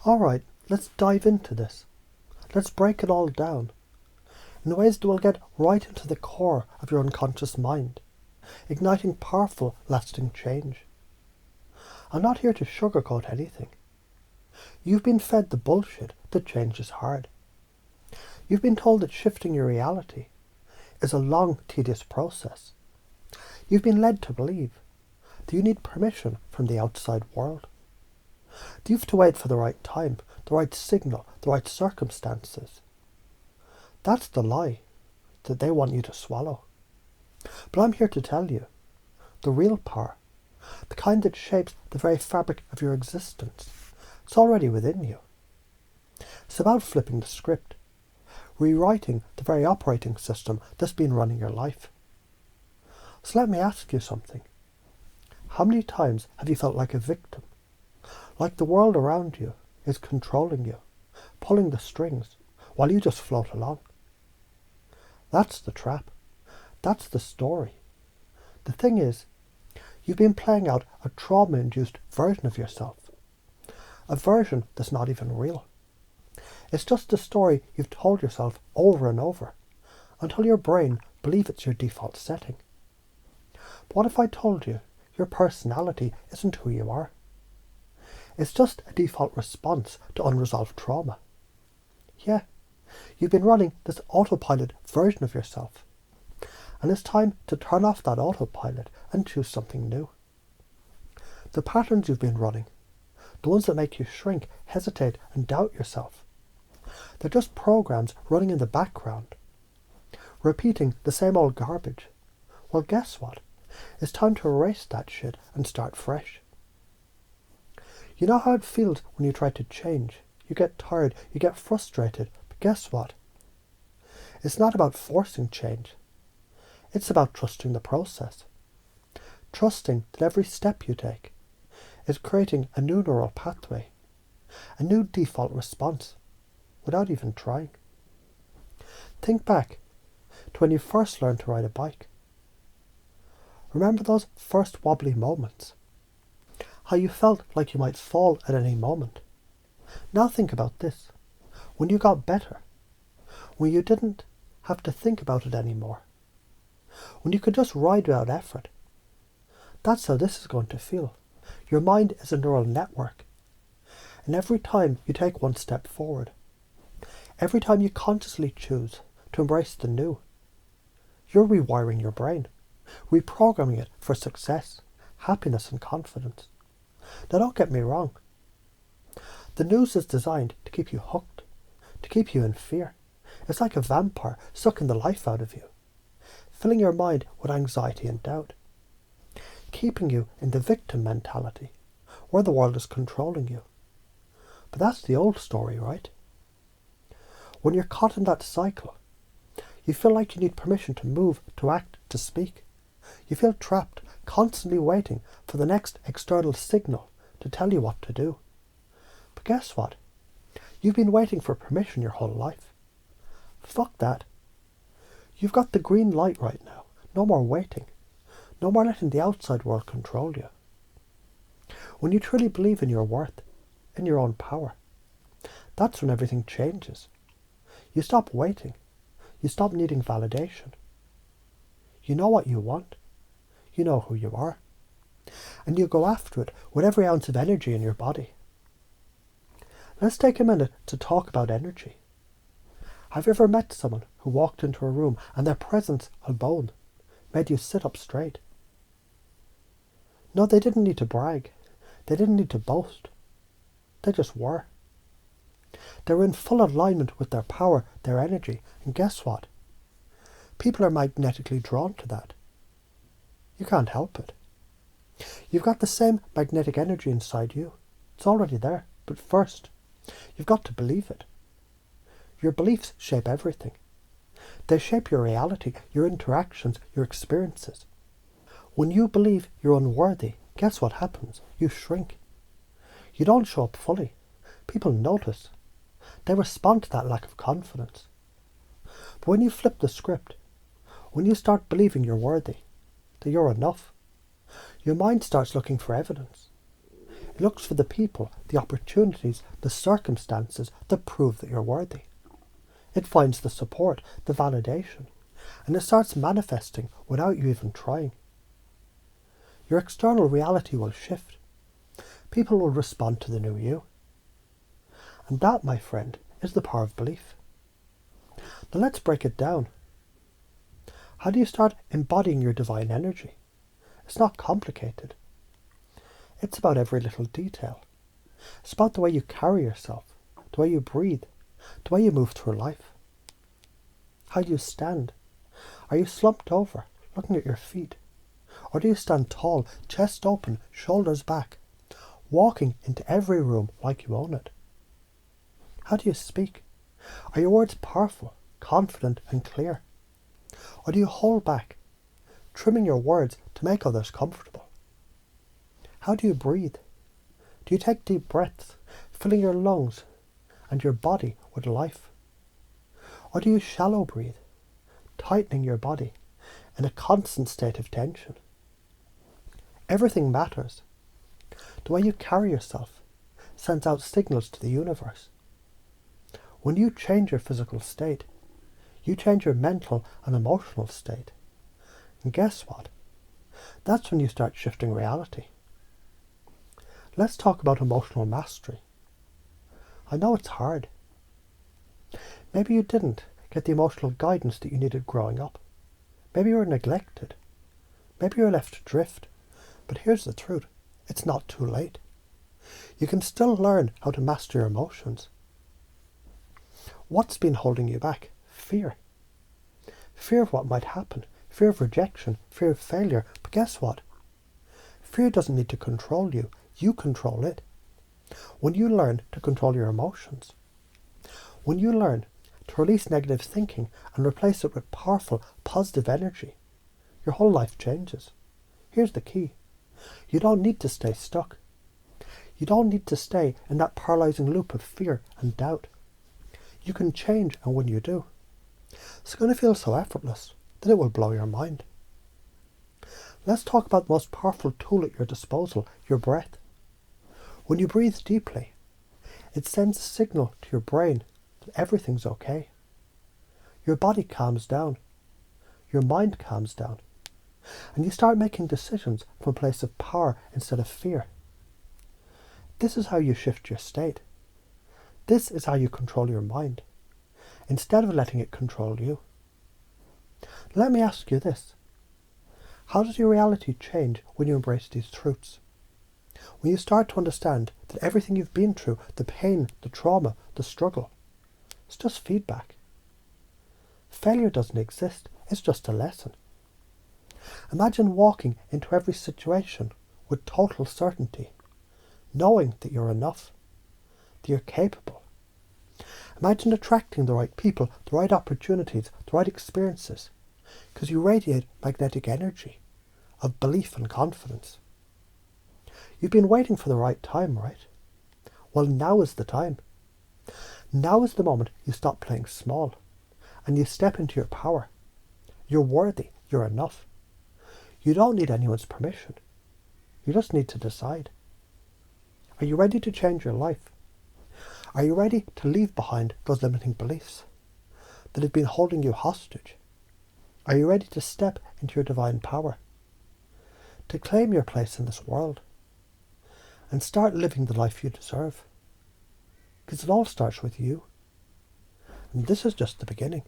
Alright, let's dive into this. Let's break it all down in ways that will get right into the core of your unconscious mind, igniting powerful, lasting change. I'm not here to sugarcoat anything. You've been fed the bullshit that change is hard. You've been told that shifting your reality is a long, tedious process. You've been led to believe that you need permission from the outside world. That you have to wait for the right time, the right signal, the right circumstances. That's the lie that they want you to swallow. But I'm here to tell you, the real power, the kind that shapes the very fabric of your existence, it's already within you. It's about flipping the script, rewriting the very operating system that's been running your life. So let me ask you something. How many times have you felt like a victim? Like the world around you is controlling you, pulling the strings, while you just float along? That's the trap. That's the story. The thing is, you've been playing out a trauma-induced version of yourself. A version that's not even real. It's just a story you've told yourself over and over, until your brain believes it's your default setting. But what if I told you your personality isn't who you are? It's just a default response to unresolved trauma. Yeah, you've been running this autopilot version of yourself. And it's time to turn off that autopilot and choose something new. The patterns you've been running, the ones that make you shrink, hesitate, and doubt yourself, they're just programs running in the background, repeating the same old garbage. Well, guess what? It's time to erase that shit and start fresh. You know how it feels when you try to change. You get tired, you get frustrated, but guess what? It's not about forcing change. It's about trusting the process. Trusting that every step you take is creating a new neural pathway, a new default response, without even trying. Think back to when you first learned to ride a bike. Remember those first wobbly moments? How you felt like you might fall at any moment. Now think about this. When you got better, when you didn't have to think about it anymore, when you could just ride without effort. That's how this is going to feel. Your mind is a neural network. And every time you take one step forward, every time you consciously choose to embrace the new, you're rewiring your brain, reprogramming it for success, happiness and confidence. Now don't get me wrong. The news is designed to keep you hooked, to keep you in fear. It's like a vampire sucking the life out of you, filling your mind with anxiety and doubt, keeping you in the victim mentality, where the world is controlling you. But that's the old story, right? When you're caught in that cycle, you feel like you need permission to move, to act, to speak. You feel trapped, constantly waiting for the next external signal to tell you what to do. But guess what? You've been waiting for permission your whole life. Fuck that. You've got the green light right now. No more waiting. No more letting the outside world control you. When you truly believe in your worth, in your own power, that's when everything changes. You stop waiting. You stop needing validation. You know what you want. You know who you are. And you go after it with every ounce of energy in your body. Let's take a minute to talk about energy. Have you ever met someone who walked into a room and their presence alone made you sit up straight? No, they didn't need to brag. They didn't need to boast. They just were. They were in full alignment with their power, their energy, and guess what? People are magnetically drawn to that. You can't help it. You've got the same magnetic energy inside you. It's already there. But first, you've got to believe it. Your beliefs shape everything. They shape your reality, your interactions, your experiences. When you believe you're unworthy, guess what happens? You shrink. You don't show up fully. People notice. They respond to that lack of confidence. But when you flip the script, when you start believing you're worthy, that you're enough, your mind starts looking for evidence. It looks for the people, the opportunities, the circumstances that prove that you're worthy. It finds the support, the validation, and it starts manifesting without you even trying. Your external reality will shift. People will respond to the new you. And that, my friend, is the power of belief. Now let's break it down. How do you start embodying your divine energy? It's not complicated. It's about every little detail. It's about the way you carry yourself, the way you breathe, the way you move through life. How do you stand? Are you slumped over, looking at your feet? Or do you stand tall, chest open, shoulders back, walking into every room like you own it? How do you speak? Are your words powerful, confident and clear? Or do you hold back, trimming your words to make others comfortable? How do you breathe? Do you take deep breaths, filling your lungs and your body with life? Or do you shallow breathe, tightening your body in a constant state of tension? Everything matters. The way you carry yourself sends out signals to the universe. When you change your physical state, you change your mental and emotional state. And guess what? That's when you start shifting reality. Let's talk about emotional mastery. I know it's hard. Maybe you didn't get the emotional guidance that you needed growing up. Maybe you were neglected. Maybe you were left adrift. But here's the truth. It's not too late. You can still learn how to master your emotions. What's been holding you back? Fear. Fear of what might happen. Fear of rejection. Fear of failure. But guess what? Fear doesn't need to control you. You control it. When you learn to control your emotions, when you learn to release negative thinking and replace it with powerful, positive energy, your whole life changes. Here's the key. You don't need to stay stuck. You don't need to stay in that paralyzing loop of fear and doubt. You can change, and when you do, it's going to feel so effortless that it will blow your mind. Let's talk about the most powerful tool at your disposal, your breath. When you breathe deeply, it sends a signal to your brain that everything's okay. Your body calms down. Your mind calms down. And you start making decisions from a place of power instead of fear. This is how you shift your state. This is how you control your mind, instead of letting it control you. Let me ask you this. How does your reality change when you embrace these truths? When you start to understand that everything you've been through, the pain, the trauma, the struggle, it's just feedback. Failure doesn't exist, it's just a lesson. Imagine walking into every situation with total certainty, knowing that you're enough, that you're capable. Imagine attracting the right people, the right opportunities, the right experiences, because you radiate magnetic energy of belief and confidence. You've been waiting for the right time, right? Well, now is the time. Now is the moment you stop playing small and you step into your power. You're worthy. You're enough. You don't need anyone's permission. You just need to decide. Are you ready to change your life? Are you ready to leave behind those limiting beliefs that have been holding you hostage? Are you ready to step into your divine power? To claim your place in this world? And start living the life you deserve? Because it all starts with you. And this is just the beginning.